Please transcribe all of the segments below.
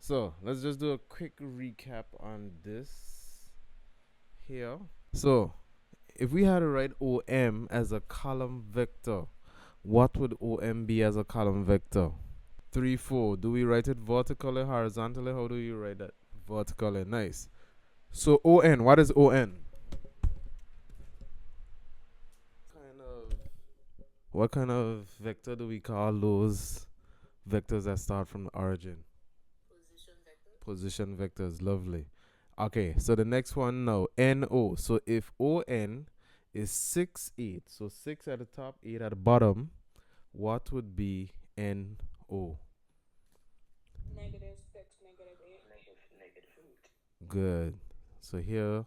So let's just do a quick recap on this here. So if we had to write OM as a column vector, what would OM be as a column vector? 3, 4. Do we write it vertically, horizontally? How do you write that? Vertically. Nice. So ON, what is ON? What kind of vector do we call those vectors that start from the origin? Position vectors. Lovely. Okay, so the next one now, NO. So if ON is 6, 8, so 6 at the top, 8 at the bottom, what would be NO? Good. So here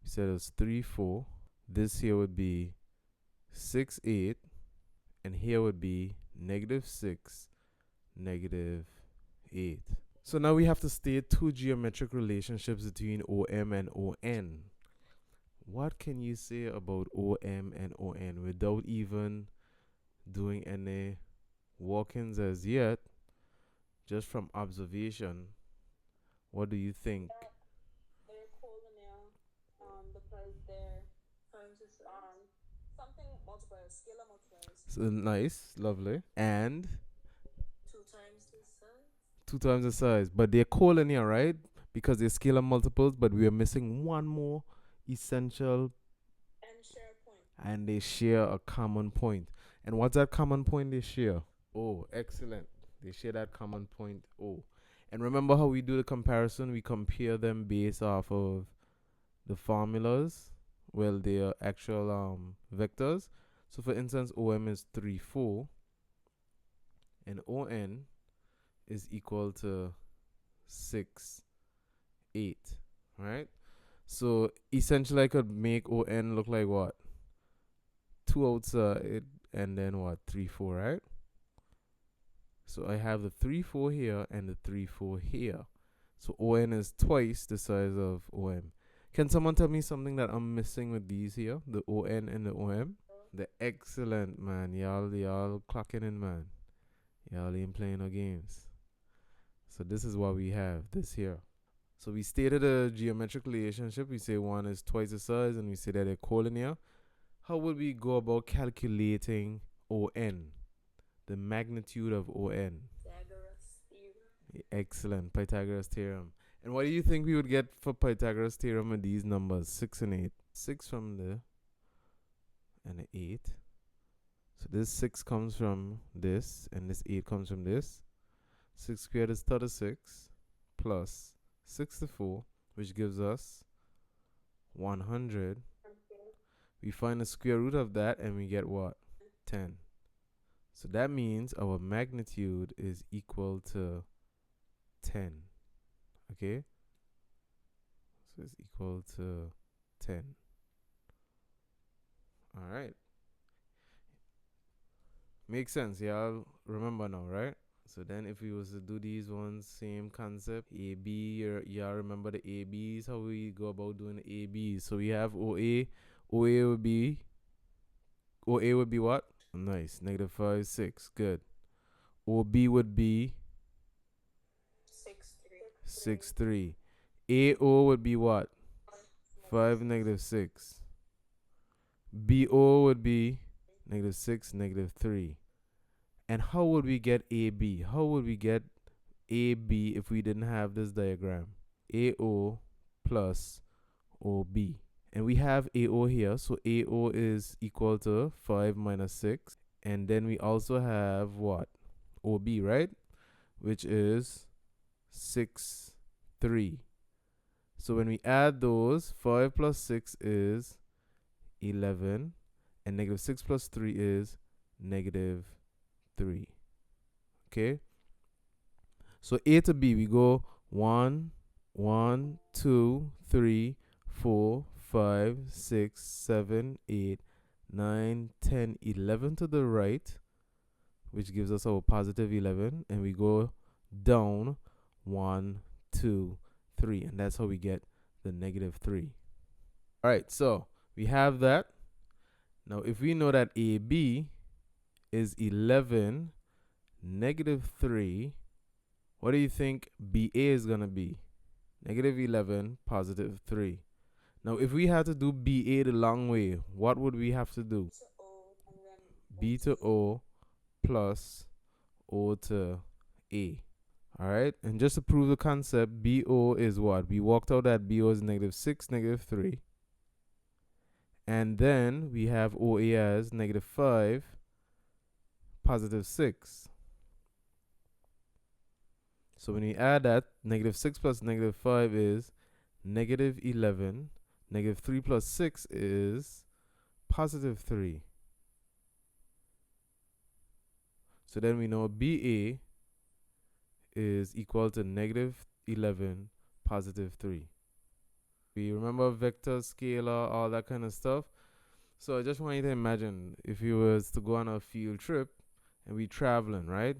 we said it was 3, 4. This here would be 6, 8. And here would be -6, -8. So now we have to state two geometric relationships between OM and ON. What can you say about OM and ON without even doing any walk-ins as yet? Just from observation, what do you think? They're collinear because they're something multipliers, scalar multipliers. So nice, lovely. And Two times the size. 2 times the size. But they're collinear, right? Because they're scalar multiples, but we are missing one more essential, And share a point. and they share a common point. And what's that common point they share? Oh, excellent. They share that common point O. And remember how we do the comparison? We compare them based off of the formulas. Well, they are actual vectors. So for instance, OM is 3, 4. And ON is equal to 6, 8. Right? So essentially I could make ON look like what? 2 outside and then what? 3, 4, right? So I have the 3, 4 here and the 3, 4 here. So ON is twice the size of OM. Can someone tell me something that I'm missing with these here? The ON and the OM? The excellent, man. Y'all clocking in, man. Y'all ain't playing no games. So this is what we have, this here. So we stated a geometric relationship. We say one is twice the size and we say that they're collinear. How would we go about calculating ON? The magnitude of ON. Pythagoras theorem. Excellent. Pythagoras theorem. And what do you think we would get for Pythagoras theorem with these numbers? 6 and 8. 6 from there and an 8. So this 6 comes from this and this 8 comes from this. 6 squared is 36 plus 64, which gives us 100. We find the square root of that and we get what? 10. So that means our magnitude is equal to 10. Okay? So it's equal to 10. Alright. Makes sense. Y'all remember now, right? So then if we was to do these ones, same concept. AB, y'all remember the ABs, how we go about doing the ABs. So we have OA. OA would be what? Nice. -5, 6. Good. OB would be 6, 3. 6, 3. AO would be what? 5, -6. BO would be -6, -3. And how would we get AB? How would we get AB if we didn't have this diagram? AO plus OB. And we have AO here, so AO is equal to 5 minus 6. And then we also have what? OB, right? Which is 6, 3. So when we add those, 5 plus 6 is 11. And -6 plus 3 is -3. Okay? So A to B, we go 1, 1, 2, 3, 4, 5, 6, 7, 8, 9, 10, 11 to the right, which gives us our positive 11. And we go down 1, 2, 3. And that's how we get the -3. All right, so we have that. Now, if we know that AB is 11, -3, What do you think BA is going to be? Negative 11, positive 3. Now, if we had to do BA the long way, what would we have to do? To O and then B to O plus O to A. All right. And just to prove the concept, BO is what? We worked out that BO is negative 6, negative 3. And then we have OA as negative 5, positive 6. So when we add that, negative 6 plus negative 5 is negative 11. Negative 3 plus 6 is positive 3. So then we know BA is equal to negative 11, positive 3. We remember vector, scalar, all that kind of stuff. So I just want you to imagine if you was to go on a field trip and we traveling, right?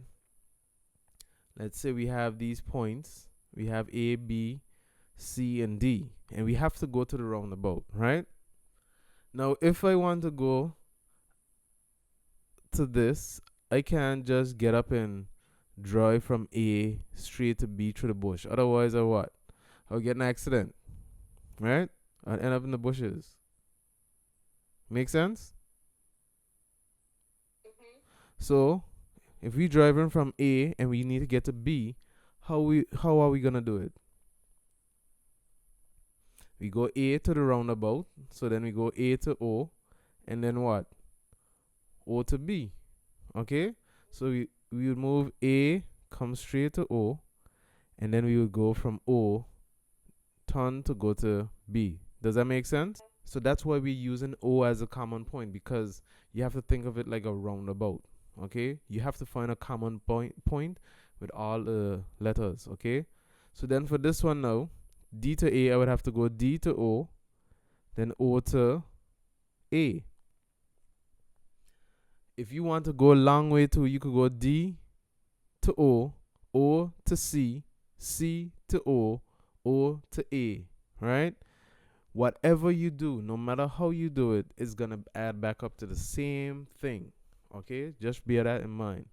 Let's say we have these points. We have A, B, C, and D. And we have to go to the roundabout, right? Now, if I want to go to this, I can't just get up and drive from A straight to B through the bush. Otherwise, I what? I'll get an accident, right? I'll end up in the bushes. Make sense? mm-hmm. So, if we driving from A and we need to get to B, how are we gonna do it? We go A to the roundabout, so then we go A to O, and then what? O to B. Okay? So we would move A, come straight to O, and then we would go from O, turn to go to B. Does that make sense? So that's why we're using O as a common point, because you have to think of it like a roundabout. Okay? You have to find a common point with all the letters. Okay? So then for this one now, D to A, I would have to go D to O, then O to A. If you want to go a long way too, you could go D to O, O to C, C to O, O to A, right? Whatever you do, no matter how you do it, it's going to add back up to the same thing, okay? Just bear that in mind.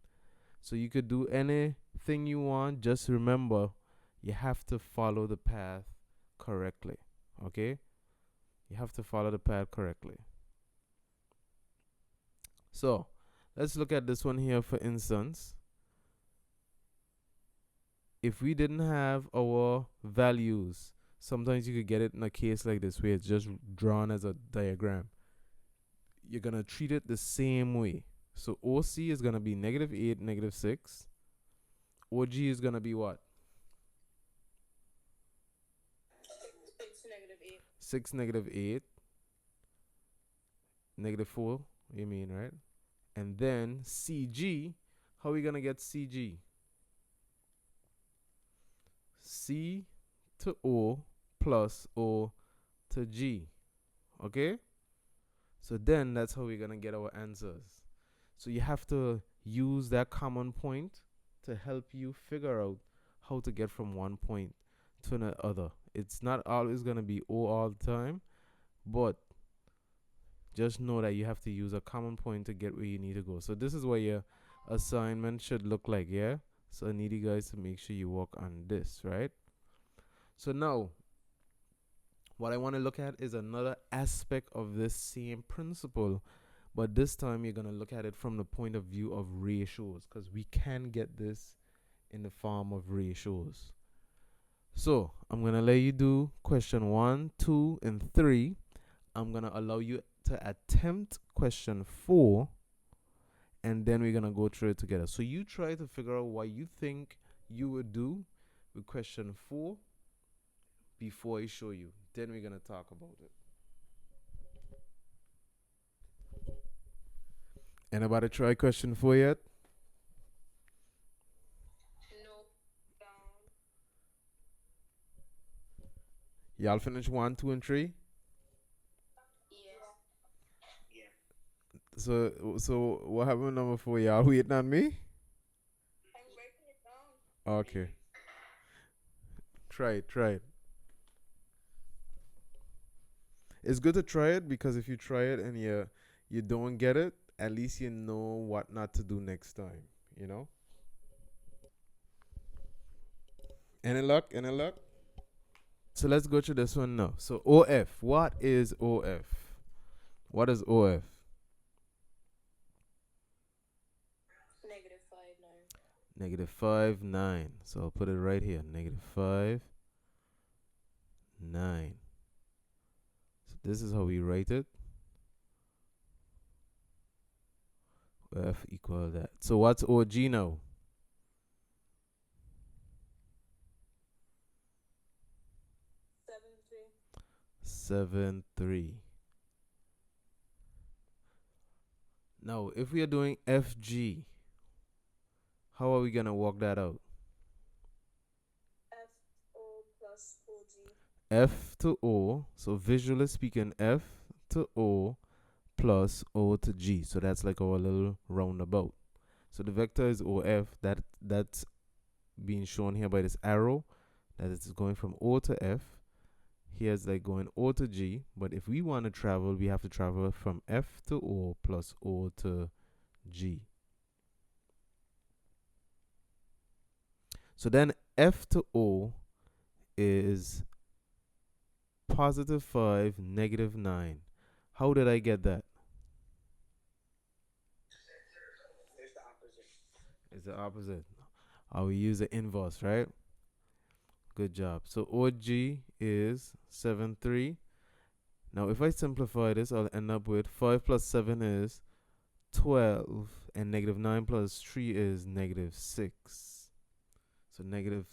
So you could do anything you want, just remember you have to follow the path correctly, okay? You have to follow the path correctly. So let's look at this one here, for instance. If we didn't have our values, sometimes you could get it in a case like this where it's just drawn as a diagram. You're going to treat it the same way. So OC is going to be negative 8, negative 6. OG is going to be what? 6, negative 8. 6, negative 8. Negative 4, you mean, right? And then CG, how are we going to get CG? C to O plus O to G. Okay? So then that's how we're going to get our answers. So you have to use that common point to help you figure out how to get from one point to another. It's not always going to be O all the time, but just know that you have to use a common point to get where you need to go. So this is what your assignment should look like, yeah? So I need you guys to make sure you work on this, right? So now, what I want to look at is another aspect of this same principle, but this time you're going to look at it from the point of view of ratios, because we can get this in the form of ratios. So I'm going to let you do question 1, 2, and 3. I'm going to allow you to attempt question 4, and then we're going to go through it together. So you try to figure out what you think you would do with question 4 before I show you. Then we're going to talk about it. Anybody try question 4 yet? No. Y'all finish 1, 2, and 3? Yeah. So what happened with number 4? Y'all waiting on me? I'm writing it down. Okay. Try it. It's good to try it, because if you try it and you don't get it, at least you know what not to do next time, you know? Any luck? Any luck? So let's go to this one now. So OF. What is OF? What is OF? Negative 5, 9. Negative 5, 9. So I'll put it right here. Negative 5, 9. So this is how we write it. F equal that. So what's OG now? 7, 3. 7, 3. Now, if we are doing FG, how are we going to work that out? F, O plus OG. F to O. So visually speaking, F to O plus O to G. So that's like our little roundabout. So the vector is OF. That's being shown here by this arrow. That is going from O to F. Here's like going O to G. But if we want to travel, we have to travel from F to O plus O to G. So then F to O is positive 5, negative 9. How did I get that? It's the opposite. It's the opposite. We use the inverse, right? Good job. So OG is 7, 3. Now, if I simplify this, I'll end up with 5 plus 7 is 12, and negative 9 plus 3 is negative 6. So negative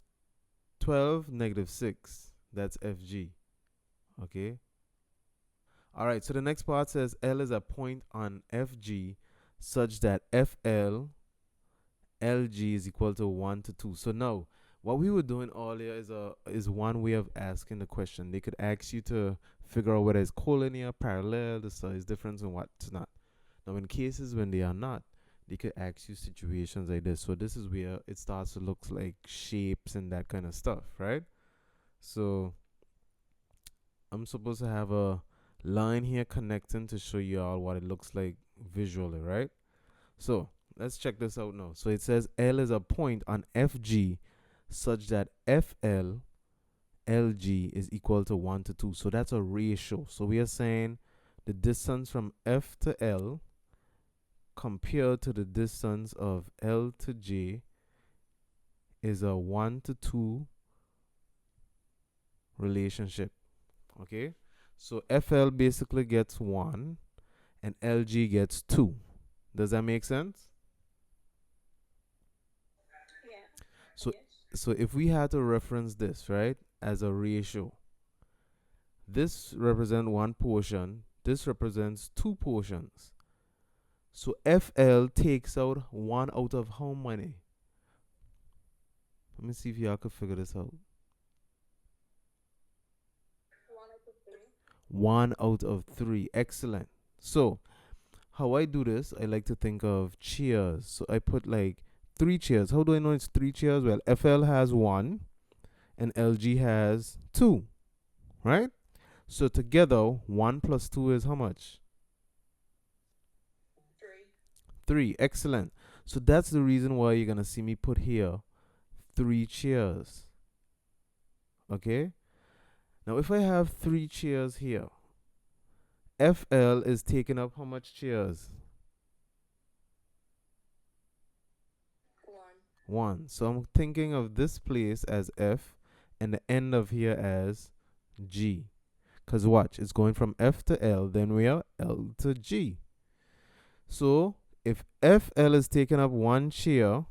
12, negative 6. That's FG. Okay? All right, so the next part says L is a point on FG such that FL, LG is equal to 1 to 2. So now, what we were doing earlier is one way of asking the question. They could ask you to figure out whether it's collinear, parallel, the size difference, and what's not. Now, in cases when they are not, they could ask you situations like this. So this is where it starts to look like shapes and that kind of stuff, right? So I'm supposed to have a line here connecting to show you all what it looks like visually, right? So let's check this out now. So it says L is a point on FG such that FL, LG is equal to 1 to 2. So that's a ratio. So we are saying the distance from F to L compared to the distance of L to J is a 1 to 2 relationship. Okay? So FL basically gets 1 and LG gets 2. Does that make sense? Yeah. So Yes. so if we had to reference this, right, as a ratio, this represents one portion, this represents two portions. So FL takes out 1 out of how many? Let me see if y'all could figure this out. 1 out of 3. 1 out of 3. Excellent. So how I do this, I like to think of chairs. So I put like 3 chairs. How do I know it's 3 chairs? Well, FL has 1 and LG has 2, right? So together, 1 plus 2 is how much? 3. 3. Excellent. So that's the reason why you're going to see me put here 3 chairs. Okay? Now, if I have 3 chairs here, FL is taking up how much chairs? 1. 1. So I'm thinking of this place as F and the end of here as G. Because watch, it's going from F to L, then we are L to G. So if FL is taking up 1 chair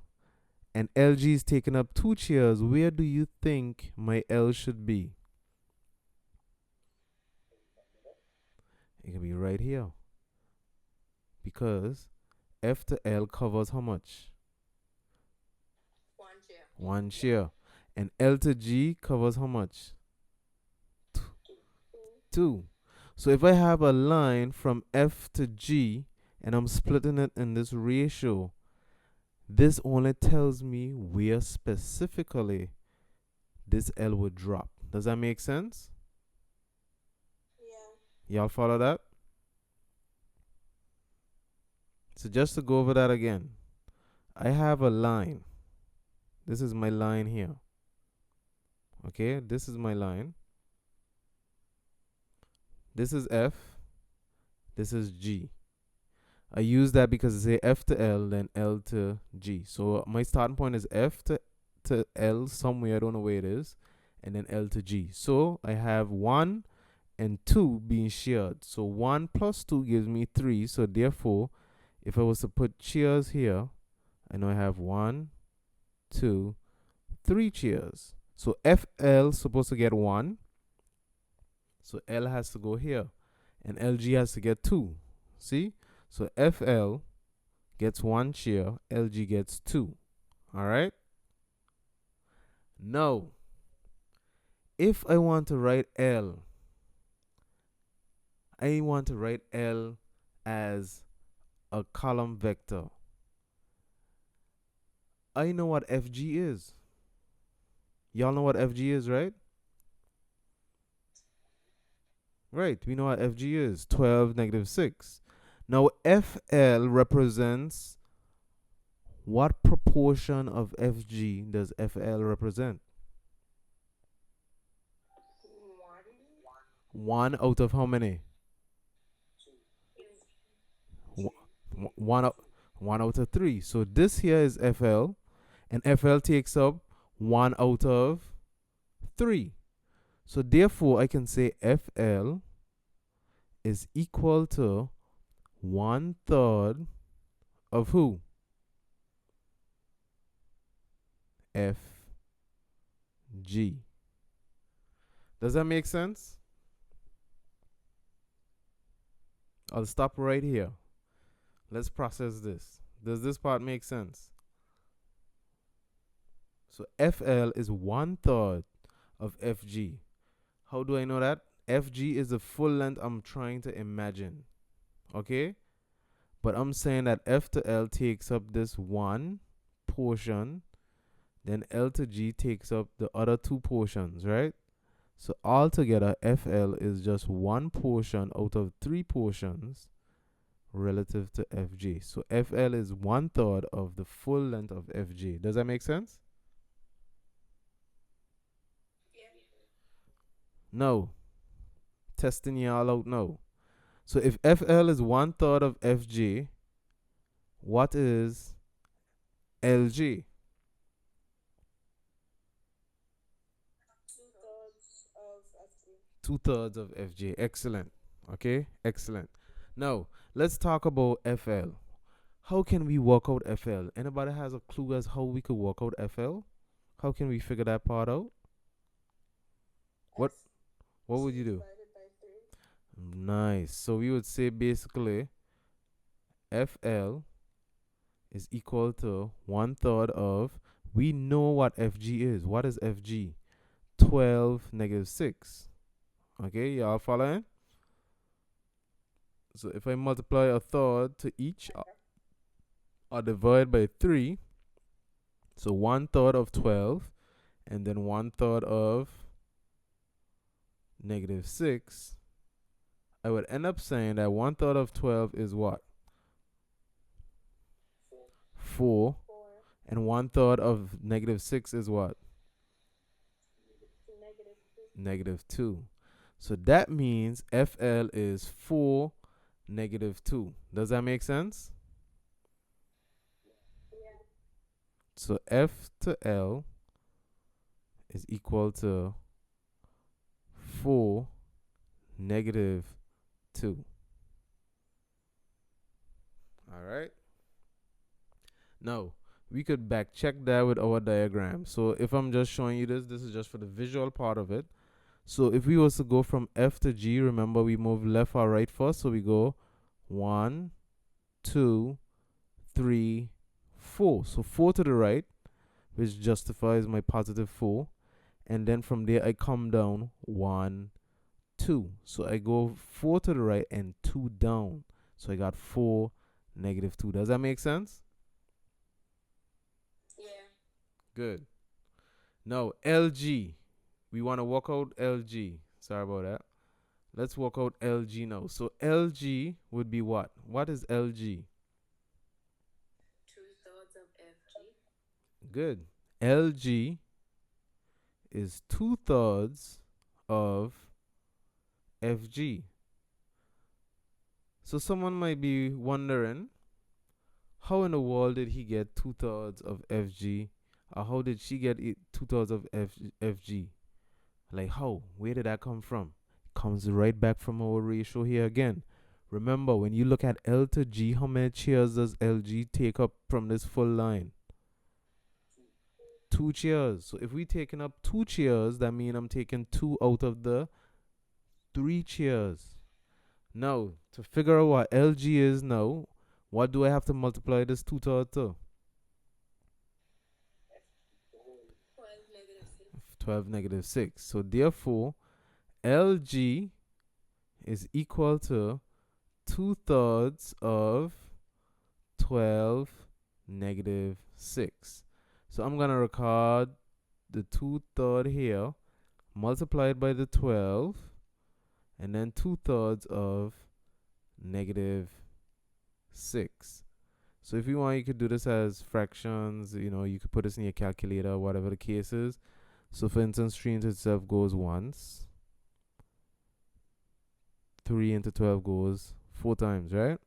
and LG is taking up 2 chairs, where do you think my L should be? It can be right here. Because F to L covers how much? 1 chair. 1 chair. And L to G covers how much? 2. 2. So if I have a line from F to G and I'm splitting it in this ratio, this only tells me where specifically this L would drop. Does that make sense? Yeah. Y'all follow that? So just to go over that again, I have a line. This is my line here. Okay, this is my line. This is F. This is G. I use that because I say F to L, then L to G. So my starting point is F to L somewhere, I don't know where it is, and then L to G. So I have 1 and 2 being shared. So 1 plus 2 gives me 3. So therefore, if I was to put chairs here, I know I have 1, 2, 3 chairs. So FL supposed to get 1. So L has to go here. And LG has to get 2. See? So FL gets 1 chair, LG gets 2. Alright? Now, if I want to write L, I want to write L as a column vector. I know what FG is. Y'all know what FG is, right? Right, we know what FG is. 12, negative 6. Now, FL represents what proportion of FG does FL represent? 1 out of how many? Wh- One out, 1 out of 3. So this here is FL, and FL takes up 1 out of 3. So therefore, I can say FL is equal to 1/3 of who? FG. Does that make sense? I'll stop right here. Let's process this. Does this part make sense? So FL is 1/3 of FG. How do I know that? FG is the full length I'm trying to imagine. Okay? But I'm saying that F to L takes up this one portion, then L to G takes up the other 2 portions, right? So altogether, FL is just 1 portion out of 3 portions relative to FG. So FL is 1/3 of the full length of FG. Does that make sense? Yeah. No. Testing y'all out now. So if FL is 1/3 of FG, what is LG? 2/3 of FG. 2/3 of FG. Excellent. Okay, excellent. Now let's talk about FL. How can we work out FL? Anybody has a clue as how we could work out FL? How can we figure that part out? What what would you do? Divided by 3. Nice. So we would say basically FL is equal to 1/3 of, we know what FG is. What is FG? 12, negative 6. Okay, y'all following? So if I multiply 1/3 to each, or divide by 3, so 1/3 of 12, and then 1/3 of negative 6, I would end up saying that 1/3 of 12 is what? 4. 4. And 1/3 of negative 6 is what? Negative 2. Negative 2. So that means FL is 4, negative 2. Does that make sense? Yeah. So F to L is equal to 4, negative 2. All right. Now, we could back check that with our diagram. So if I'm just showing you this is just for the visual part of it. So if we was to go from F to G, remember we move left or right first. So we go 1, 2, 3, 4. So 4 to the right, which justifies my positive 4. And then from there, I come down 1, 2. So I go 4 to the right and 2 down. So I got 4, negative 2. Does that make sense? Yeah. Good. Now, LG. We want to work out LG. Sorry about that. Let's work out LG now. So LG would be what? What is LG? 2/3 of FG. Good. LG is 2/3 of FG. So someone might be wondering, how in the world did he get 2/3 of FG? Or how did she get 2/3 of FG? Like how? Where did that come from? Comes right back from our ratio here again. Remember, when you look at L to G, how many chairs does LG take up from this full line? 2 chairs. So if we taking up 2 chairs, that means I'm taking 2 out of the 3 chairs. Now, to figure out what LG is now, what do I have to multiply this 2/3 to? 12 negative 6. So therefore, LG is equal to 2/3 of 12 negative 6. So I'm going to record the 2/3 here, multiplied by the 12, and then 2/3 of negative 6. So if you want, you could do this as fractions. You could put this in your calculator, whatever the case is. So for instance, 3 into itself goes once. 3 into 12 goes 4 times, right?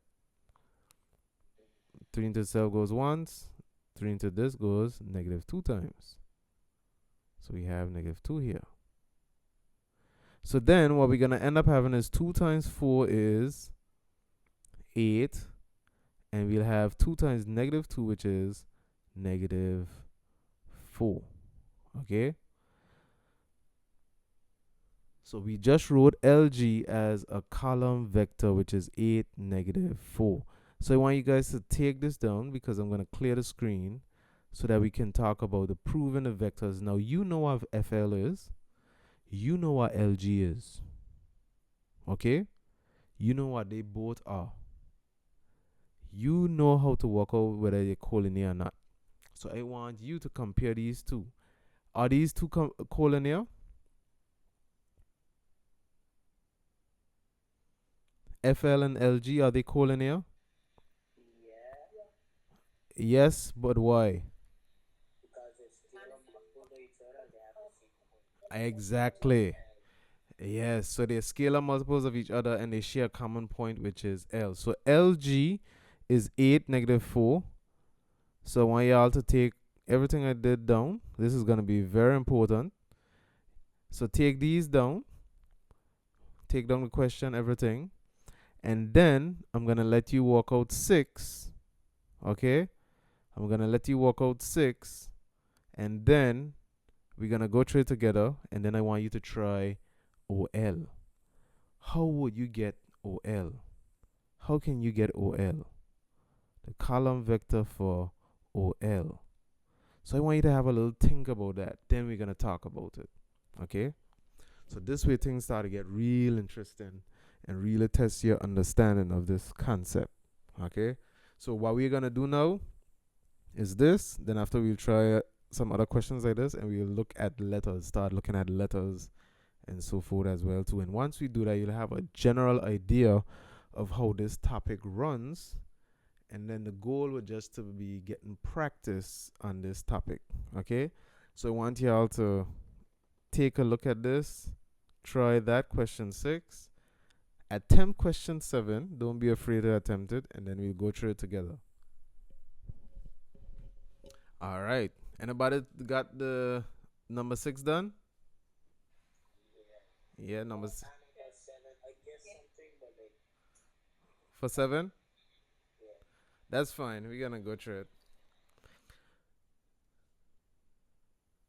3 into itself goes once. 3 into this goes negative 2 times. So we have negative 2 here. So then what we're going to end up having is 2 times 4 is 8. And we'll have 2 times negative 2, which is negative 4. Okay? So we just wrote LG as a column vector, which is 8, negative 4. So I want you guys to take this down because I'm going to clear the screen so that we can talk about the proving the vectors. Now, you know what FL is. You know what LG is. Okay? You know what they both are. You know how to work out whether they're collinear or not. So I want you to compare these two. Are these two collinear? FL and LG, are they collinear? Yes, but why? Exactly. Yes, so they're scalar multiples of each other and they share a common point, which is L. So LG is 8, negative 4. So I want y'all to take everything I did down. This is going to be very important. So take these down. Take down the question, everything. And then I'm going to let you work out 6. Okay? I'm going to let you work out 6. And then we're going to go through it together. And then I want you to try OL. How would you get OL? How can you get OL? The column vector for OL. So I want you to have a little think about that. Then we're going to talk about it. Okay? So this way things start to get real interesting and really test your understanding of this concept. Okay? So what we're going to do now is this. Then after we'll try some other questions like this and we'll look at letters, start looking at letters and so forth as well too. And once we do that, you'll have a general idea of how this topic runs. And then the goal would just to be getting practice on this topic. Okay? So I want y'all to take a look at this. Try that question 6. Attempt question 7. Don't be afraid to attempt it. And then we'll go through it together. All right. Anybody got the number 6 done? Yeah, number for 7? That's fine. We're going to go through it.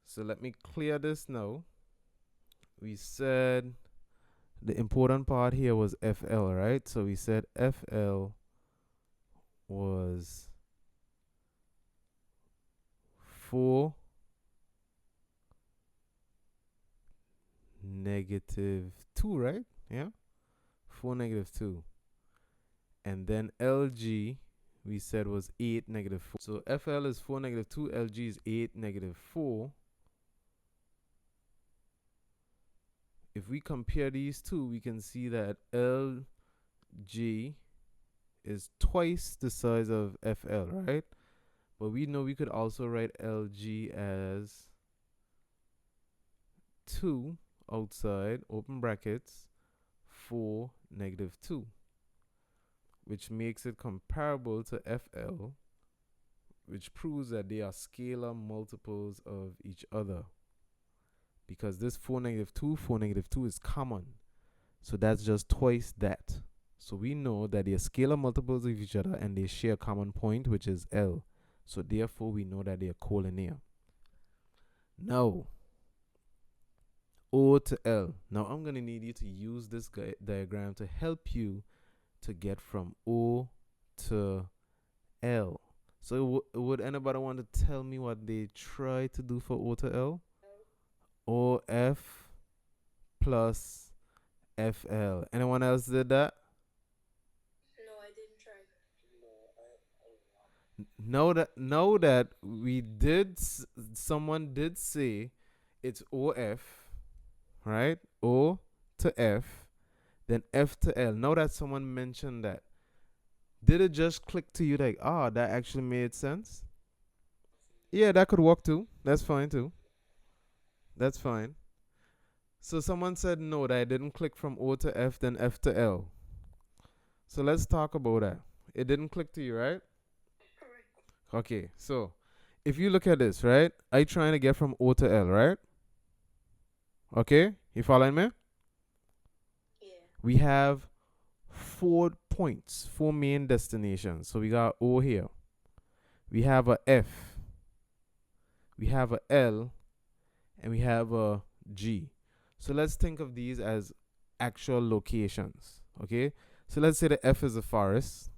So let me clear this now. We said the important part here was FL, right? So we said FL was 4, negative 2, right? Yeah? 4, negative 2. And then LG, we said was 8, negative 4. So FL is 4, negative 2. LG is 8, negative 4. If we compare these two, we can see that LG is twice the size of FL, right? But we know we could also write LG as 2 outside, open brackets, 4, negative 2, which makes it comparable to FL, which proves that they are scalar multiples of each other. Because this 4, negative 2, 4, negative 2 is common. So that's just twice that. So we know that they are scalar multiples of each other and they share a common point, which is L. So therefore, we know that they are collinear. Now, O to L. Now, I'm going to need you to use this diagram to help you to get from O to L. So would anybody want to tell me what they try to do for O to L? OF plus FL. Anyone else did that? No, I didn't try. Know that we did. Someone did say it's OF, right? O to F, then F to L. Now that someone mentioned that, did it just click to you like, that actually made sense? Yeah, that could work too. That's fine too. That's fine. So someone said no, that it didn't click from O to F, then F to L. So let's talk about that. It didn't click to you, right? Correct. Okay, so if you look at this, right? I trying to get from O to L, right? Okay, you following me? Yeah. We have 4 points, 4 main destinations. So we got O here. We have a F. We have a L. And we have a G. So let's think of these as actual locations. Okay? So let's say the F is a forest.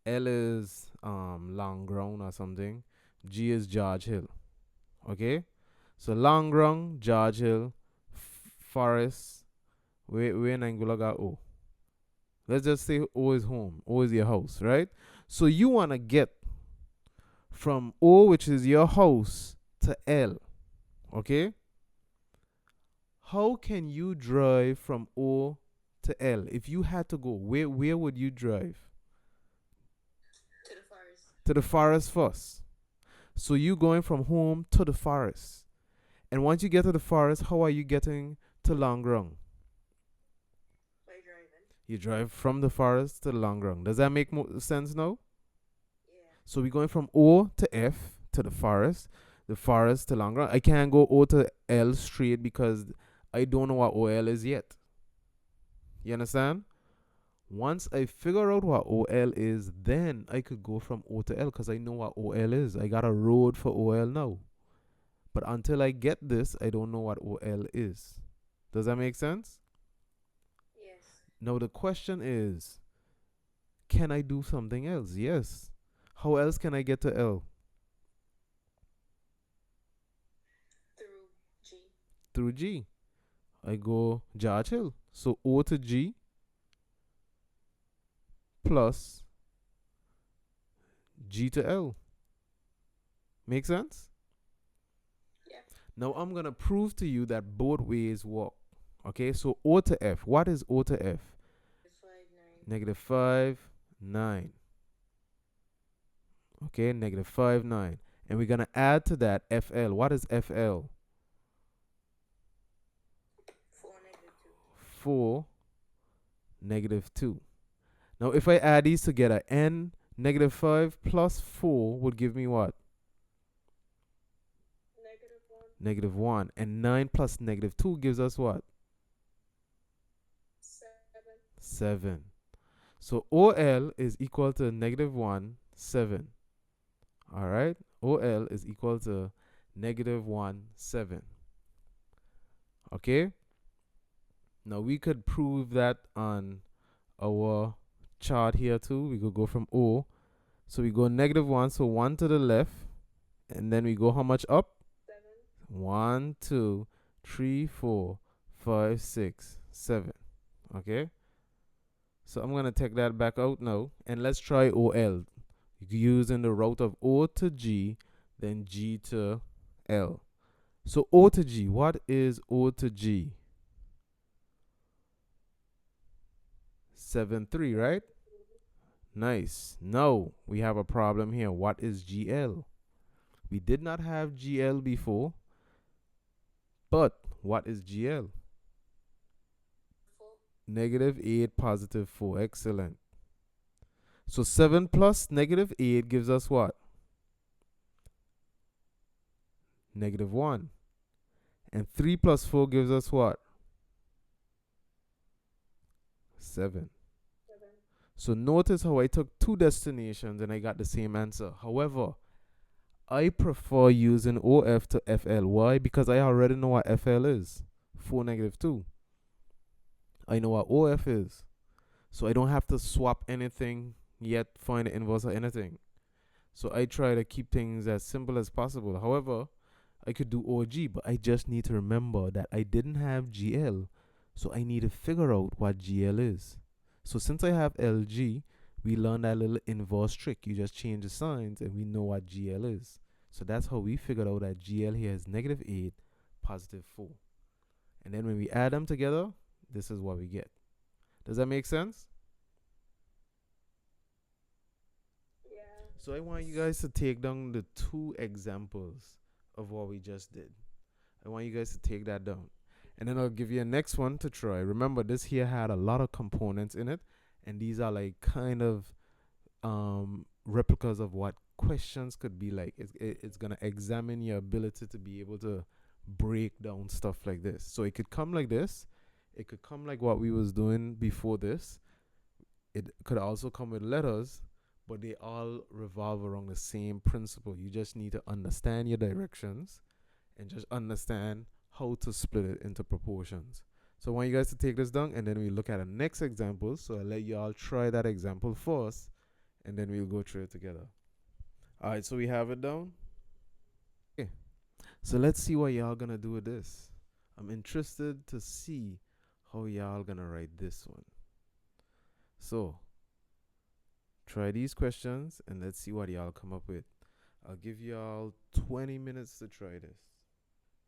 L is long ground or something. G is George Hill. Okay? So long ground, George Hill, forest. Where in Angola got O? Let's just say O is home. O is your house, right? So you want to get from O, which is your house, to L. Okay? How can you drive from O to L? If you had to go, where would you drive? To the forest. To the forest first. So you going from home to the forest. And once you get to the forest, how are you getting to long ground? By driving. You drive from the forest to the long ground. Does that make sense now? Yeah. So we're going from O to F to the forest to long ground. I can't go O to L straight because I don't know what OL is yet. You understand? Once I figure out what OL is, then I could go from O to L because I know what OL is. I got a road for OL now. But until I get this, I don't know what OL is. Does that make sense? Yes. Now the question is, can I do something else? Yes. How else can I get to L? Through G. Through G. I go George Hill. So O to G plus G to L. Make sense? Yeah. Now I'm going to prove to you that both ways work. Okay, so O to F. What is O to F? 5, 9. Negative 5, 9. Okay, negative 5, 9. And we're going to add to that FL. What is FL? 4, negative 2. 4, negative 2. Now if I add these together, N negative 5 plus 4 would give me what? Negative 1. Negative 1. And 9 plus negative 2 gives us what? 7. 7. So OL is equal to negative 1, 7. All right? OL is equal to negative 1, 7. Okay? Now we could prove that on our chart here too. We could go from O. So we go negative 1, so 1 to the left. And then we go how much up? 7. 1, 2, 3, 4, 5, 6, 7. Okay? So I'm going to take that back out now. And let's try OL. Using the route of O to G, then G to L. So O to G. What is O to G? 7, 3, right? Nice. Now we have a problem here. What is GL? We did not have GL before. But What is GL? 4. Negative 8, positive 4. Excellent. So 7 plus negative 8 gives us what? Negative 1. And 3 plus 4 gives us what? 7. 7. So notice how I took two destinations and I got the same answer. However, I prefer using OF to FL. Why? Because I already know what FL is. 4, negative 2. I know what OF is. So I don't have to swap anything yet, find the inverse or anything. So I try to keep things as simple as possible. However, I could do OG, but I just need to remember that I didn't have GL. So I need to figure out what GL is. So since I have LG, we learned that little inverse trick. You just change the signs and we know what GL is. So that's how we figured out that GL here is negative 8, positive 4. And then when we add them together, this is what we get. Does that make sense? Yeah. So I want you guys to take down the two examples of what we just did. I want you guys to take that down. And then I'll give you a next one to try. Remember, this here had a lot of components in it, and these are like kind of replicas of what questions could be like. It's gonna examine your ability to be able to break down stuff like this. So it could come like this. It could come like what we was doing before this. It could also come with letters, but they all revolve around the same principle. You just need to understand your directions and just understand how to split it into proportions. So I want you guys to take this down and then we look at the next example. So I'll let you all try that example first and then we'll go through it together. Alright, so we have it down. Okay. So let's see what y'all gonna do with this. I'm interested to see how y'all gonna write this one. So try these questions and let's see what y'all come up with. I'll give y'all 20 minutes to try this.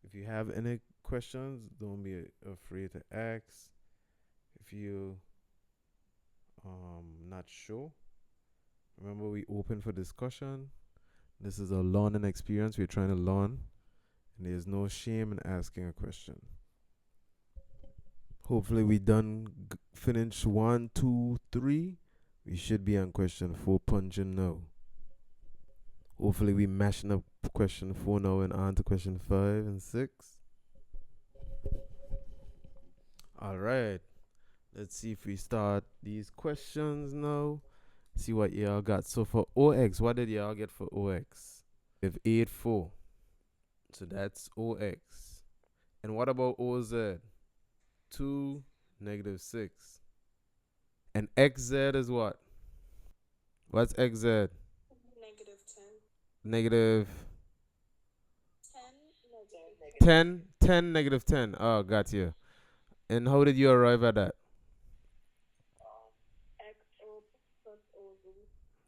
If you have any questions, don't be afraid to ask. If you not sure, remember we open for discussion. This is a learning experience. We're trying to learn, and there's no shame in asking a question. Hopefully we done finish 1, 2, 3. We should be on question 4 punching now. Hopefully we mashing up question 4 now and on to question 5 and 6. Alright. Let's see if we start these questions now. See what y'all got. So for OX, what did y'all get for OX? We have 8, 4. So that's OX. And what about OZ? 2, negative 6. And XZ is what? What's XZ? Negative 10. Negative 10. Negative 10, 10, negative 10. Oh, got you. And how did you arrive at that? XO plus OZ.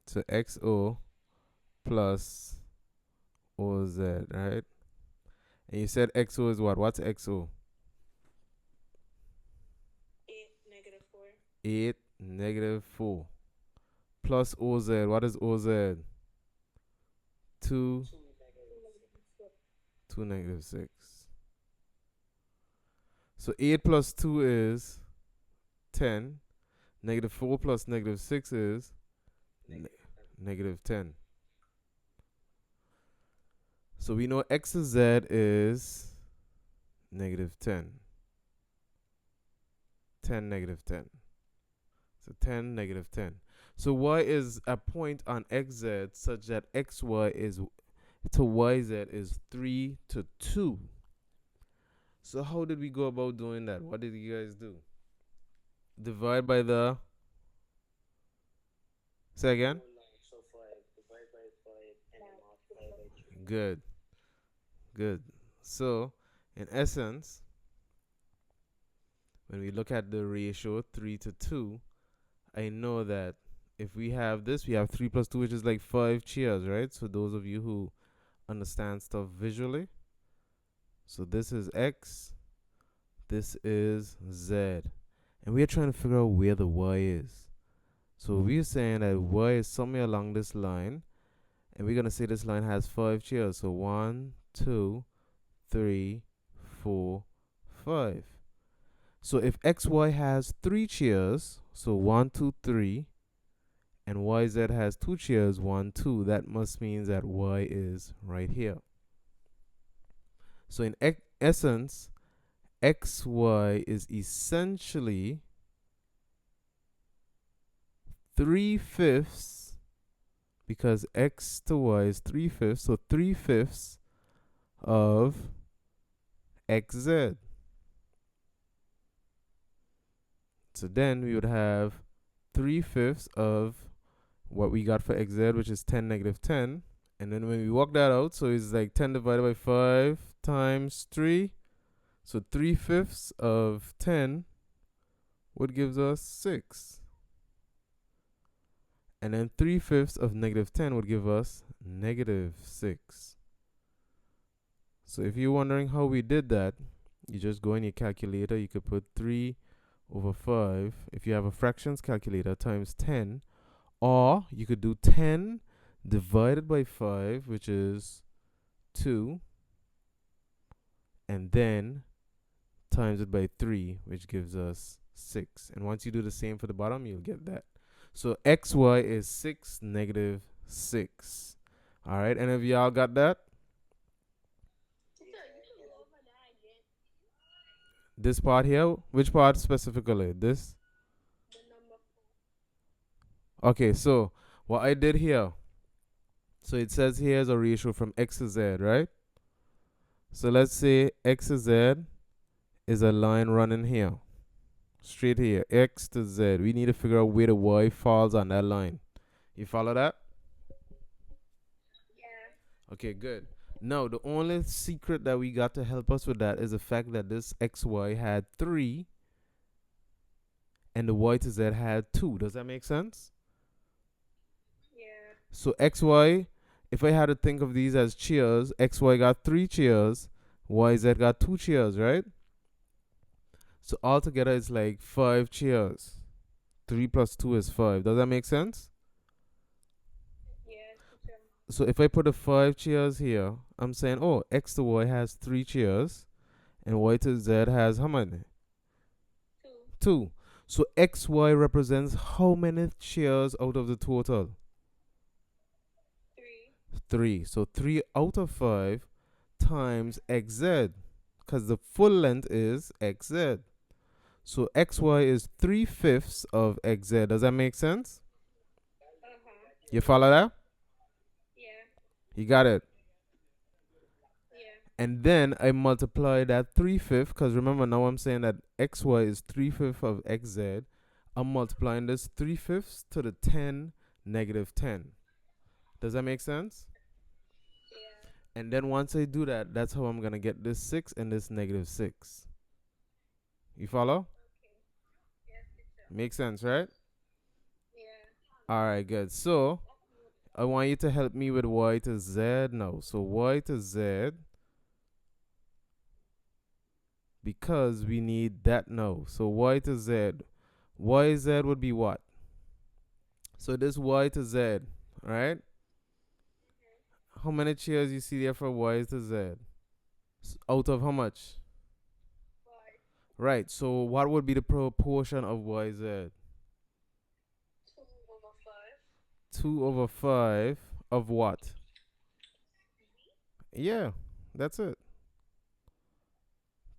So XO plus OZ, right? And you said XO is what? What's XO? 8, negative 4. 8, negative 4. Plus OZ. What is OZ? 2, 2, negative 6. So 8 plus 2 is 10. Negative 4 plus negative 6 is negative 10. So we know X to Z is negative 10. 10, negative 10. So 10, negative 10. So Y is a point on XZ such that XY is to YZ is 3 to 2. So how did we go about doing that? What did you guys do? Divide by the... Say again? Good. Good. So, in essence, when we look at the ratio 3 to 2, I know that if we have this, we have 3 plus 2, which is like 5 chairs, right? So those of you who understand stuff visually. So this is X, this is Z. And we're trying to figure out where the Y is. So we're saying that Y is somewhere along this line. And we're going to say this line has 5 chairs. So 1, 2, 3, 4, 5. So if xy has 3 chairs, so 1, 2, 3, and yz has 2 chairs, 1, 2, that must mean that y is right here. So in essence, xy is essentially 3/5, because x to y is 3/5, so 3/5 of xz. So then we would have 3/5 of what we got for xz, which is 10, -10. And then when we work that out, so it's like 10 divided by 5 times 3. So 3/5 of 10 would give us 6. And then 3/5 of -10 would give us -6. So if you're wondering how we did that, you just go in your calculator. You could put 3/5, if you have a fractions calculator, times 10. Or you could do 10 divided by 5, which is 2. And then times it by 3, which gives us 6. And once you do the same for the bottom, you'll get that. So xy is 6, -6. All right, and if y'all got that? This part here, which part specifically? This? Okay, so what I did here, so it says here's a ratio from x to z, right? So let's say x to z is a line running here, straight here, x to z. We need to figure out where the y falls on that line. You follow that? Yeah. Okay, good. Now, the only secret that we got to help us with that is the fact that this xy had 3 and the y to z had 2. Does that make sense? Yeah. So xy, if I had to think of these as chairs, xy got 3 chairs, yz got 2 chairs, right? So altogether it's like 5 chairs. 3 plus 2 is 5. Does that make sense? Yeah. Teacher. So if I put the 5 chairs here, I'm saying, oh, x to y has 3 chairs, and y to z has how many? 2. 2. So xy represents how many chairs out of the total? 3. 3. So 3 out of 5 times xz, because the full length is xz. So xy is 3/5 of xz. Does that make sense? You follow that? Yeah. You got it. Yeah. And then I multiply that 3/5, because remember now I'm saying that xy is 3/5 of xz. I'm multiplying this 3/5 to the 10, -10. Does that make sense? Yeah. And then once I do that, that's how I'm going to get this 6 and this -6. You follow? Yes, teacher. Makes sense, right? Yeah. All right, good. So I want you to help me with y to z now. So y to z, because we need that now. So y to z, yz would be what? So this y to z, right? How many chairs you see there for y to z? Out of how much? 5. Right. So what would be the proportion of yz? 2/5. 2/5 of what? Yeah, that's it.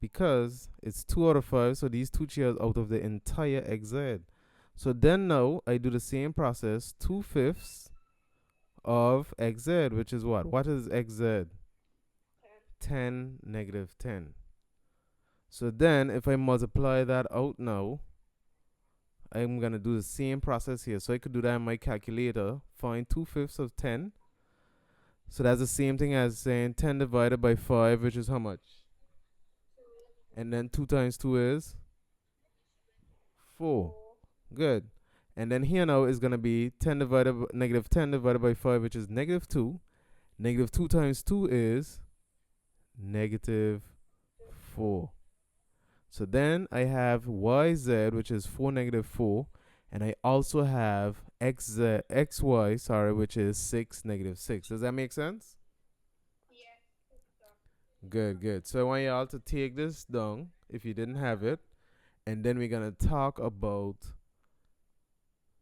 Because it's 2 out of 5, so these 2 chairs out of the entire xz. So then now I do the same process, 2/5 of xz, which is what? What is xz? 10, -10. So then if I multiply that out now, I'm going to do the same process here. So I could do that in my calculator, find 2/5 of 10. So that's the same thing as saying 10 divided by 5, which is how much? And then 2 times 2 is 4. Good. And then here now is going to be 10 divided by, -10 divided by 5, which is -2. -2 times 2 is -4. So then I have yz, which is 4 -4. And I also have xy, sorry, which is 6 -6. Does that make sense? Yeah. Good, good. So I want y'all to take this down if you didn't have it. And then we're going to talk about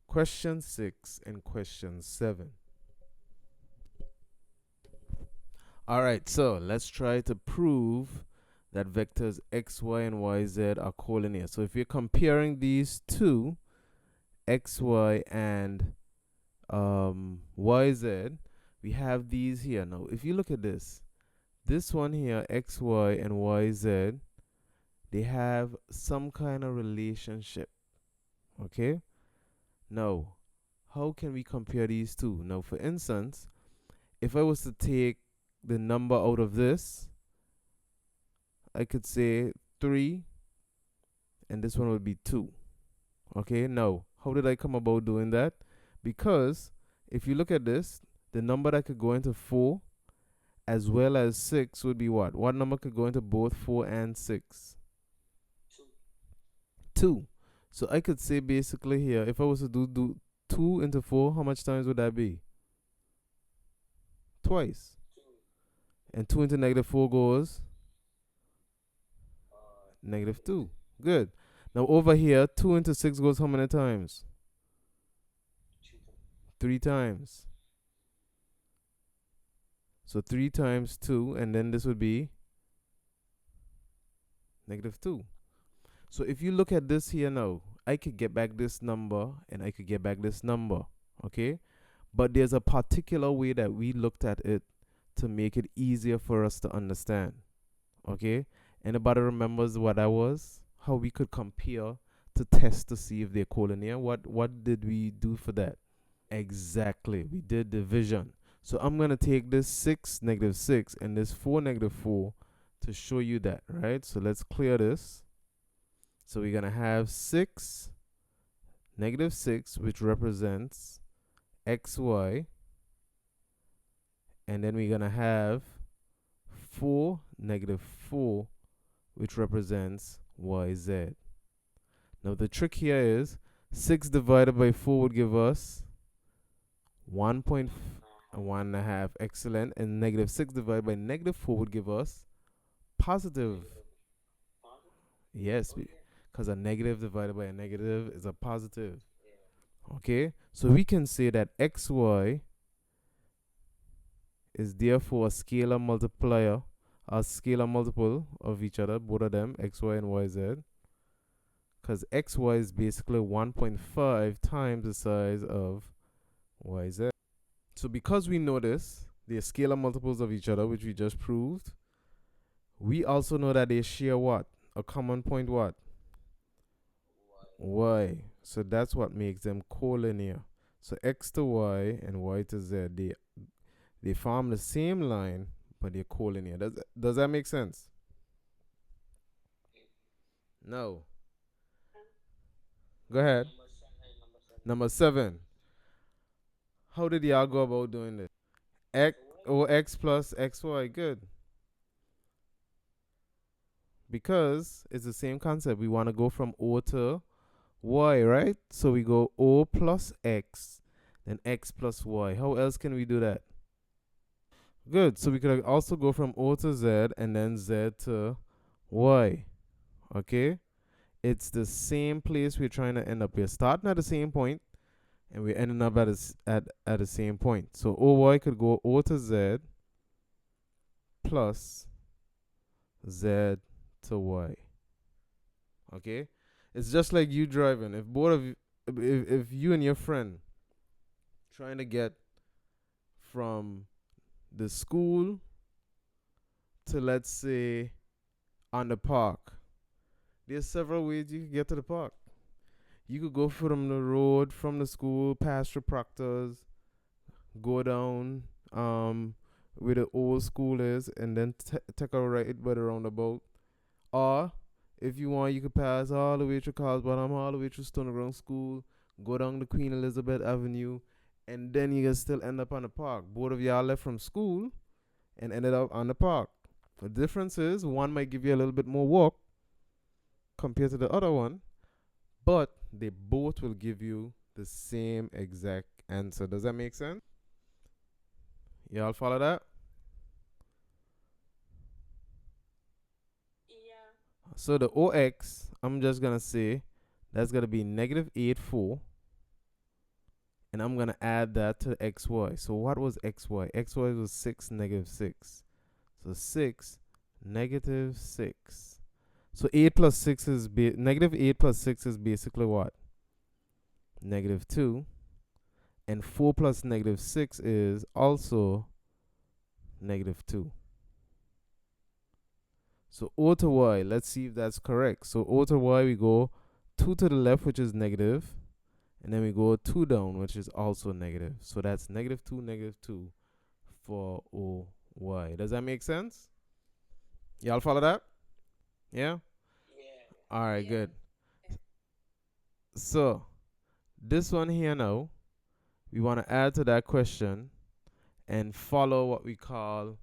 question 6 and question 7. All right, so let's try to prove that vectors x, y, and y, z are collinear. So if you're comparing these two, x, y, and y, z, we have these here. Now, if you look at this one here, x, y, and y, z, they have some kind of relationship. Okay? Now, how can we compare these two? Now, for instance, if I was to take the number out of this, I could say 3, and this one would be 2. Okay, now, how did I come about doing that? Because if you look at this, the number that could go into 4 as well as 6 would be what? What number could go into both 4 and 6? 2. So I could say basically here, if I was to do 2 into 4, how much times would that be? Twice. And 2 into negative 4 goes negative 2. Good. Now over here, 2 into 6 goes how many times? 3 times. So 3 times 2, and then this would be negative 2. So if you look at this here now, I could get back this number and I could get back this number. Okay? But there's a particular way that we looked at it to make it easier for us to understand. Okay? Anybody remembers what that was? How we could compare to test to see if they're collinear? What did we do for that? Exactly. We did division. So I'm going to take this 6, negative 6, and this 4, negative 4 to show you that, right? So let's clear this. So we're going to have 6, negative 6, which represents xy. And then we're going to have 4, negative 4, which represents yz. Now the trick here is 6 divided by 4 would give us 1.5. Excellent. And negative 6 divided by negative 4 would give us positive. Yes, because a negative divided by a negative is a positive. Okay, so we can say that xy is therefore a scalar multiplier, a scalar multiple of each other, both of them, xy and yz, because xy is basically 1.5 times the size of yz. So because we know this, they are scalar multiples of each other, which we just proved, we also know that they share what? A common point what? Y. So that's what makes them collinear. So x to y and y to z, they form the same line, but they're collinear. Does that make sense? No. Go ahead. Number 7. How did y'all go about doing this? X plus xy. Good. Because it's the same concept. We want to go from O to y, right? So we go O plus x, then x plus y. How else can we do that? Good. So we could also go from O to z and then z to y. Okay? It's the same place we're trying to end up. We're starting at the same point and we're ending up at the same point. So OY could go O to Z plus Z to Y. Okay? It's just like you driving. If both of you, if you and your friend trying to get from the school to, let's say, on the park, there's several ways you can get to the park. You could go from the road, from the school, past your proctors, go down where the old school is, and then take a right by the roundabout. Or if you want, you could pass all the way through Carlsbad, all the way through Stony Ground School, go down the Queen Elizabeth Avenue, and then you can still end up on the park. Both of y'all left from school and ended up on the park. The difference is one might give you a little bit more walk compared to the other one, but they both will give you the same exact answer. Does that make sense? Y'all follow that? Yeah. So the OX, I'm just going to say that's going to be negative 8, 4. And I'm going to add that to XY. So what was XY? XY was 6, negative 6. So 6, negative 6. So 8 plus 6 is, negative 8 plus 6 is basically what? Negative 2. And 4 plus negative 6 is also negative 2. So O to Y, let's see if that's correct. So O to Y, we go 2 to the left, which is negative, and then we go 2 down, which is also negative. So that's negative 2 for O, Y. Does that make sense? Y'all follow that? Yeah? All right, Yeah. good. So this one here now, we want to add to that question and follow what we call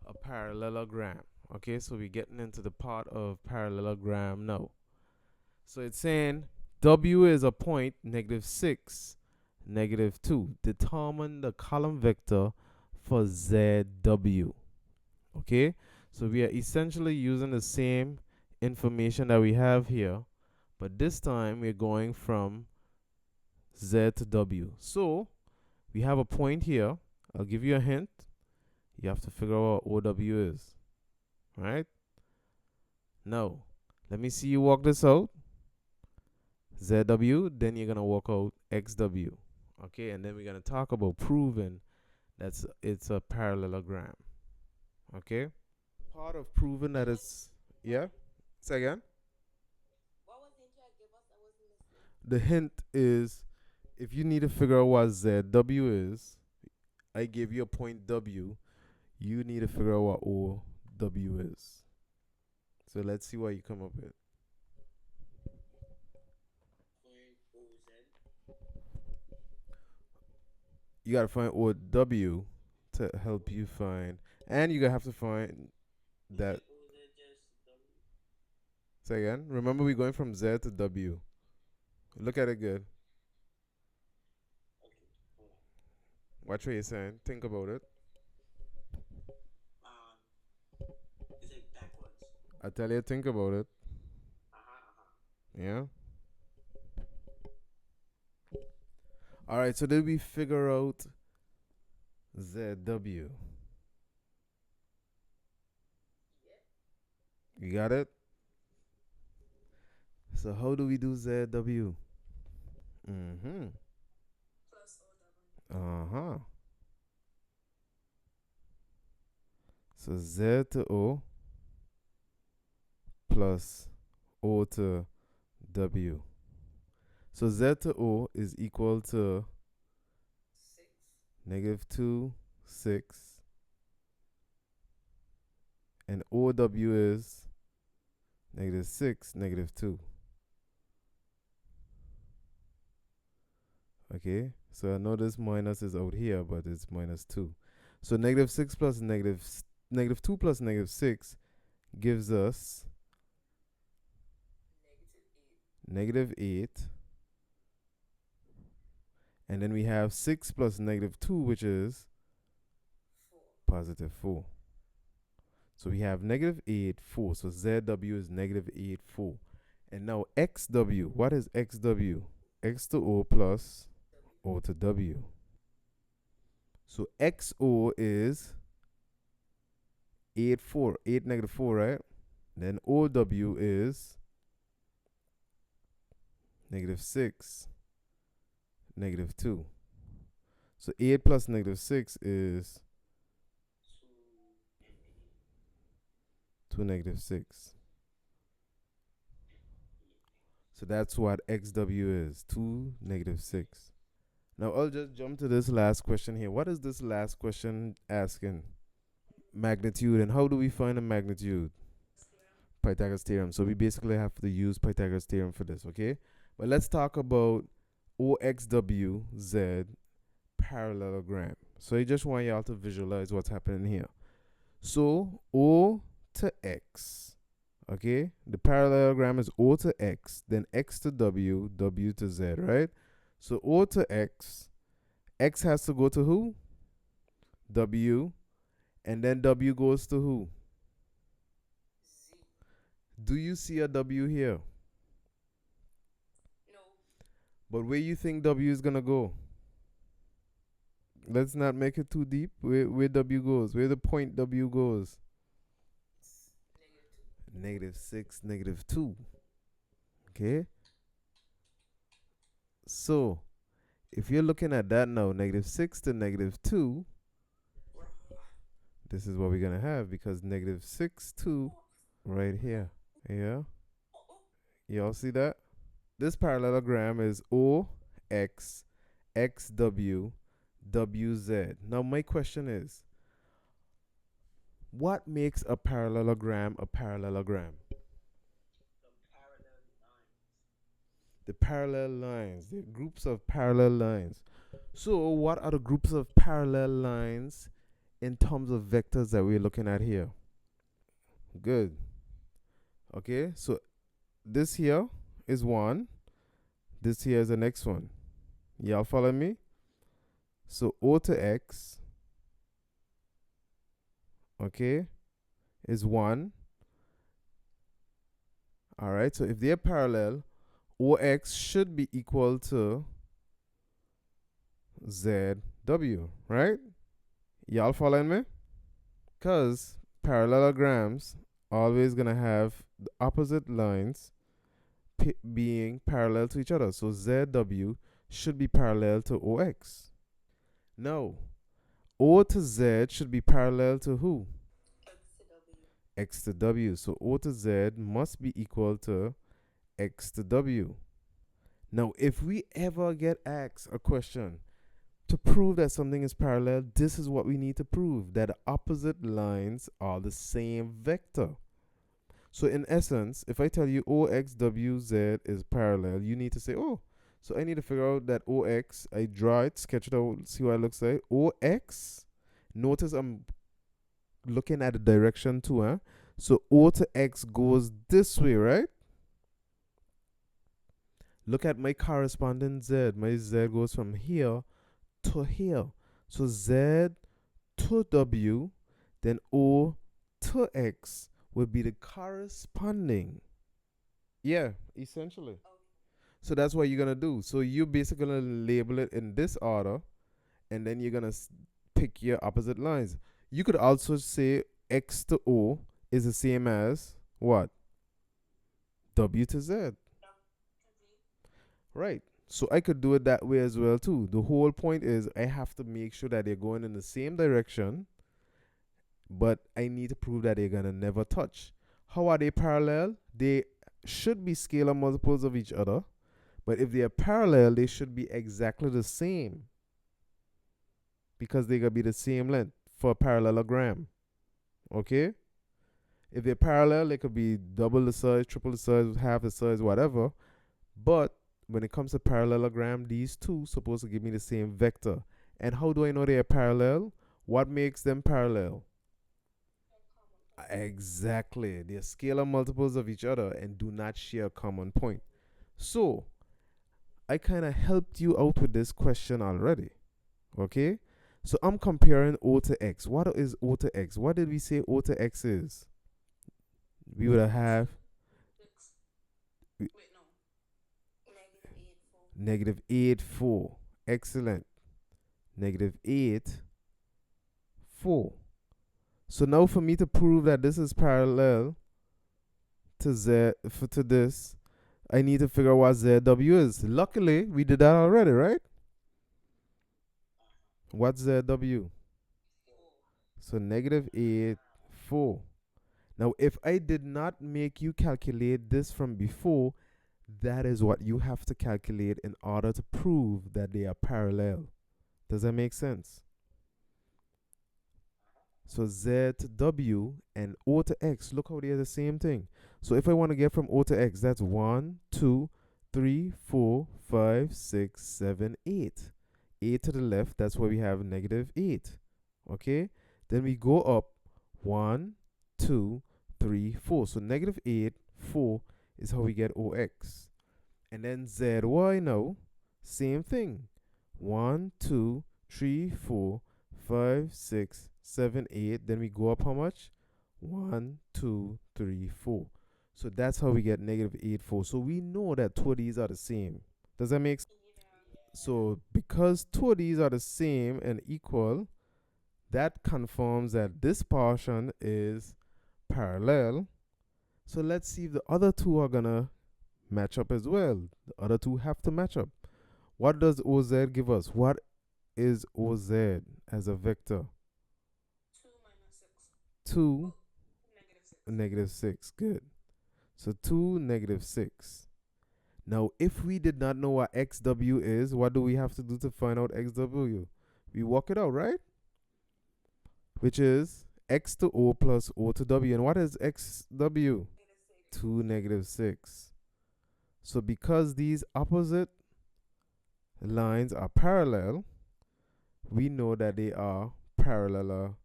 a parallelogram. Okay, so we're getting into the part of parallelogram now. So it's saying W is a point, negative 6, negative 2. Determine the column vector for ZW. Okay, so we are essentially using the same information that we have here, but this time we're going from Z to W. So we have a point here. I'll give you a hint. You have to figure out what OW is. Right? Now, let me see you walk this out. ZW, then you're gonna work out XW. Okay, and then we're gonna talk about proving that it's a parallelogram. Okay? Part of proving that it's, yeah? Say again. What was the hint you gave us? I wasn't listening. The hint is if you need to figure out what ZW is, I gave you a point W, you need to figure out what OW is. So let's see what you come up with. You gotta find OW to help you find, and you gotta have to find that. Say again. Remember, we're going from Z to W. Look at it good. Watch what you're saying. Think about it. I tell you, think about it. Yeah. All right. So did we figure out ZW? You got it. So how do we do ZW? Mm-hmm. Plus OW. Uh-huh. So Z to O plus O to W. So Z to O is equal to 6. negative 2, 6. And OW is negative 6, negative 2. Okay, so I know this minus is out here, but it's minus 2. So negative 6 plus negative 2 plus negative 6 gives us Negative 8. negative 8. And then we have 6 plus negative 2, which is 4. positive 4. So we have negative 8, 4. So ZW is negative 8, 4. And now XW, what is XW? X to O plus O to W. So XO is 8, 4. 8, negative 4, right? Then OW is negative 6, negative 2. So 8 plus negative 6 is 2, negative 6. So that's what XW is, 2, negative 6. Now I'll just jump to this last question here. What is this last question asking? Magnitude. And how do we find a magnitude? Pythagoras theorem. So we basically have to use Pythagoras theorem for this, okay? But let's talk about OXWZ parallelogram. So I just want y'all to visualize what's happening here. So O to X, okay? The parallelogram is O to X, then X to W, W to Z, right? So O to X, X has to go to who? W, and then W goes to who? Z. Do you see a W here? No. But where you think W is gonna go? Let's not make it too deep. Where W goes? Where the point W goes? Negative 2. -6, -2. Okay. So if you're looking at that now, -6 to -2, this is what we're gonna have because -6, 2 right here. Yeah. Y'all see that? This parallelogram is OX, XW, WZ. Now my question is, what makes a parallelogram a parallelogram? The parallel lines, the groups of parallel lines. So what are the groups of parallel lines in terms of vectors that we're looking at here? Good. Okay, so this here is one. This here is the next one. Y'all follow me? So O to X, okay, is 1. All right, so if they're parallel, OX should be equal to ZW, right? Y'all following me? Because parallelograms always going to have the opposite lines being parallel to each other. So ZW should be parallel to OX. No, O to Z should be parallel to who? X to W. X to W. So O to Z must be equal to X to W. Now, if we ever get asked a question to prove that something is parallel, this is what we need to prove, that the opposite lines are the same vector. So in essence, if I tell you OXWZ is parallel, you need to say, oh, so I need to figure out that OX, I draw it, sketch it out, see what it looks like. OX, notice I'm looking at the direction too, huh? So O to X goes this way, right? Look at my corresponding Z. My Z goes from here to here. So Z to W, then O to X would be the corresponding. Yeah, essentially. Okay. So that's what you're going to do. So you're basically going to label it in this order, and then you're going to pick your opposite lines. You could also say X to O is the same as what? W to Z. Right. So I could do it that way as well too. The whole point is I have to make sure that they're going in the same direction, but I need to prove that they're gonna never touch. How are they parallel? They should be scalar multiples of each other, but if they are parallel, they should be exactly the same because they're gonna be the same length for a parallelogram. Okay? If they're parallel, they could be double the size, triple the size, half the size, whatever. But when it comes to parallelogram, these two supposed to give me the same vector. And how do I know they are parallel? What makes them parallel? Exactly. They are scalar multiples of each other and do not share a common point. So, I kind of helped you out with this question already. Okay? So, I'm comparing O to X. What is O to X? What did we say O to X is? We would have Wait, no. -8, 4. Excellent. -8, 4. So now for me to prove that this is parallel to Z, to this, I need to figure out what ZW is. Luckily, we did that already, right? What's ZW? 4. So -8, 4. Now, if I did not make you calculate this from before, that is what you have to calculate in order to prove that they are parallel. Does that make sense? So Z to W and O to X, look how they are the same thing. So if I want to get from O to X, that's 1, 2, 3, 4, 5, 6, 7, 8. 8 to the left, that's why we have -8. Okay? Then we go up 1, 2, 3, 4. So -8, 4 is how we get OX. And then ZY now, same thing. 1, 2, 3, 4, 5, 6, 7, 8. Then we go up how much? 1, 2, 3, 4. So that's how we get negative 8, 4. So we know that two of these are the same. Does that make sense? So because two of these are the same and equal, that confirms that this portion is parallel. So let's see if the other two are gonna match up as well. The other two have to match up. What does OZ give us? What is OZ as a vector? 2, negative 6. Good. So 2, negative 6. Now, if we did not know what XW is, what do we have to do to find out XW? We work it out, right? Which is X to O plus O to W. And what is XW? 2, negative 6. So because these opposite lines are parallel, we know that they are parallelograms.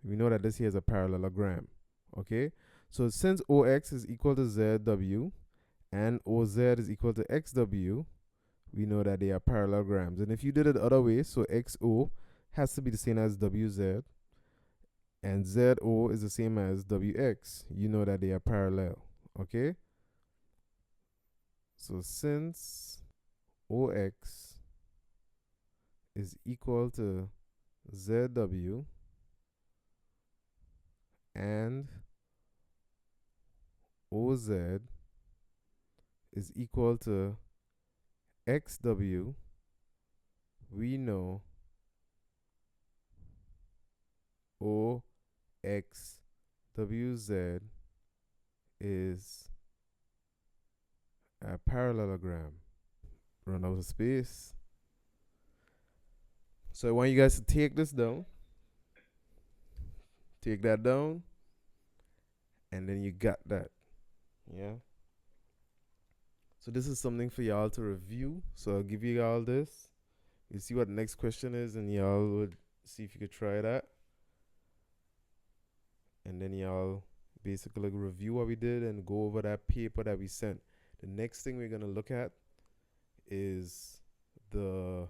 We know that this here is a parallelogram. Okay? So since OX is equal to ZW and OZ is equal to XW, we know that they are parallelograms. And if you did it the other way, so XO has to be the same as WZ and ZO is the same as WX, you know that they are parallel. Okay? So since OX is equal to ZW and OZ is equal to XW, we know OXWZ is a parallelogram. Run out of space. So I want you guys to take this down. Take that down. And then you got that. Yeah. So this is something for y'all to review. So I'll give you all this. You see what the next question is, and y'all would see if you could try that. And then y'all basically review what we did and go over that paper that we sent. The next thing we're going to look at is the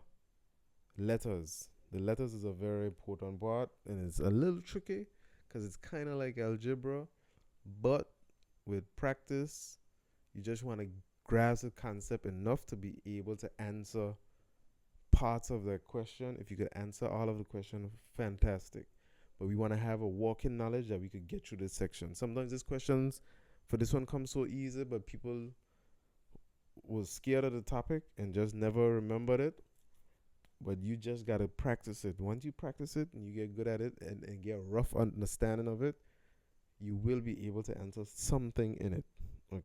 letters. The letters is a very important part, and it's a little tricky because it's kind of like algebra, but with practice, you just want to grasp the concept enough to be able to answer parts of the question. If you could answer all of the question, fantastic. But we want to have a working knowledge that we could get through this section. Sometimes these questions for this one come so easy, but people was scared of the topic and just never remembered it. But you just got to practice it. Once you practice it and you get good at it and get a rough understanding of it, you will be able to answer something in it.